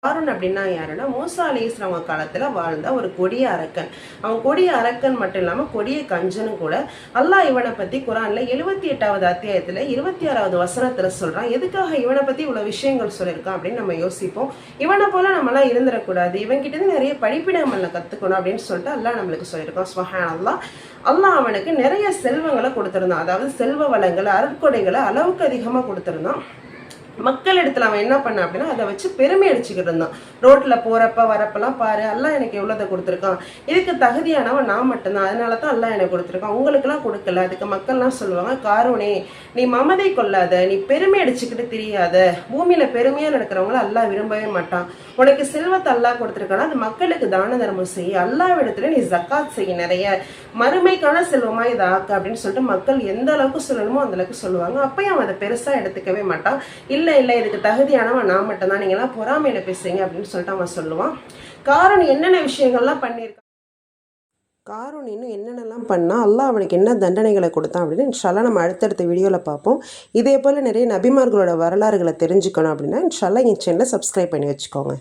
காரூன் அப்படின்னா யாருன்னா மூசா அலைஹிஸ்ஸலாம் காலத்துல வாழ்ந்த ஒரு கொடிய அரக்கன். அவன் கொடிய அரக்கன் மட்டும் இல்லாம கொடிய கஞ்சனும் கூட. அல்லாஹ் இவனை பத்தி குரான்ல 78வது அத்தியாயத்துல 26வது வசனத்துல சொல்றான். எதுக்காக இவனை பத்தி இவ்வளவு விஷயங்கள் சொல்லியிருக்கான் அப்படின்னு நம்ம யோசிப்போம். இவனை போல நம்மளாம் இருந்துடக்கூடாது, இவன் கிட்ட இருந்து நிறைய படிப்பினங்களை கத்துக்கணும் அப்படின்னு சொல்லிட்டு அல்லாஹ் நம்மளுக்கு சொல்லியிருக்கான். சுப்ஹானல்லாஹ். அல்லாஹ் அவனுக்கு நிறைய செல்வங்களை கொடுத்திருந்தான். அதாவது செல்வ வளங்களை அருட்கொடைகளை அளவுக்கு அதிகமா கொடுத்திருந்தான். மக்கள் இடத்துல அவன் என்ன பண்ண அப்படின்னா அதை வச்சு பெருமை அடிச்சுக்கிட்டு இருந்தான். ரோட்ல போறப்ப வரப்பெல்லாம் பாரு, அல்லாஹ் எனக்கு எவ்வளவு கொடுத்துருக்கான், இதுக்கு தகுதியானவன் நான் மட்டும்தான், அதனாலதான் அல்லாஹ் எனக்கு கொடுத்துருக்கான், உங்களுக்கெல்லாம் கொடுக்கல. அதுக்கு மக்கள்லாம் சொல்லுவாங்க, காரூனே நீ மமதை கொள்ளாத, நீ பெருமை அடிச்சுக்கிட்டு தெரியாத, பூமியில பெருமையா நடக்கிறவங்கள அல்லாஹ் விரும்பவே மாட்டான். உனக்கு செல்வத்தை அல்லாஹ் கொடுத்துருக்கானா அது மக்களுக்கு தான தர்மம் செய்ய, அல்லாஹ் இடத்துல நீ ஜக்காத் செய்ய, நிறைய மறுமைக்கான செல்வமா இதை ஆக்க அப்படின்னு சொல்லிட்டு மக்கள் எந்த அளவுக்கு சொல்லணுமோ அந்த அளவுக்கு சொல்லுவாங்க. அப்பயும் அவன் அதை பெருசா எடுத்துக்கவே மாட்டான். இல்ல இதுக்கு தகுதியானவன் நான் மட்டும்தான், நீங்க எல்லாம் பொறாமையில பேசுறீங்க அப்படின்னு சொல்லிட்டு அவன் சொல்லுவான். காரூன் என்னென்ன விஷயங்கள்லாம் பண்ணியிருக்கான், காரூன் இன்னும் என்னென்னலாம் பண்ணால் அல்லாஹ் அவனுக்கு என்ன தண்டனைகளை கொடுத்தான் அப்படின்னு இன்ஷால்லா நம்ம அடுத்தடுத்த வீடியோவில் பார்ப்போம். இதே போல் நிறைய நபிமார்களோட வரலாறுகளை தெரிஞ்சுக்கணும் அப்படின்னா இன்ஷால்லா என் சேனலை சப்ஸ்கிரைப் பண்ணி வச்சுக்கோங்க.